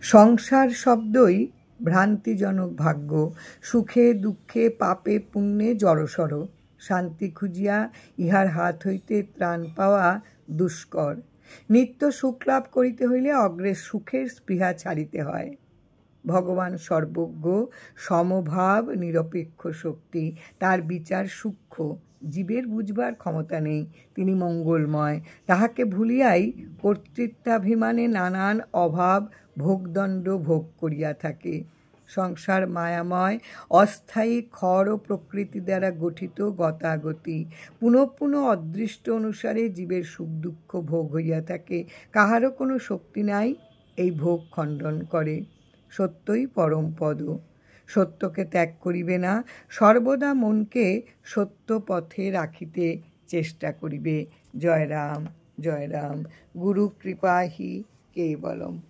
সংসার শব্দই ভ্রান্তিজনক ভাগ্য, সুখে দুঃখে পাপে পুণ্যে জড়সড়, শান্তি খুঁজিয়া ইহার হাত হইতে ত্রাণ পাওয়া দুষ্কর। নিত্য সুখলাভ করিতে হইলে অগ্রে সুখের স্পৃহা ছাড়িতে হয়। ভগবান সর্বজ্ঞ, সমভাব, নিরপেক্ষ শক্তি, তার বিচার সূক্ষ্ম, জীবের বুঝবার ক্ষমতা নেই। তিনি মঙ্গলময়, তাহাকে ভুলিয়াই কর্তৃত্বাভিমানে নানান অভাব ভোগদণ্ড ভোগ করিয়া থাকে। সংসার মায়াময়, অস্থায়ী ক্ষর ও প্রকৃতি দ্বারা গঠিত গতাগতি, পুনঃ পুনঃ অদৃষ্ট অনুসারে জীবের সুখ দুঃখ ভোগ হইয়া থাকে। কাহারও কোনো শক্তি নাই এই ভোগ খণ্ডন করে। সত্যই পরম পদ, সত্যকে ত্যাগ করিবে না, সর্বদা মনকে সত্য পথে রাখিতে চেষ্টা করিবে। জয় রাম, জয় রাম। গুরু কৃপা হি কেবলম।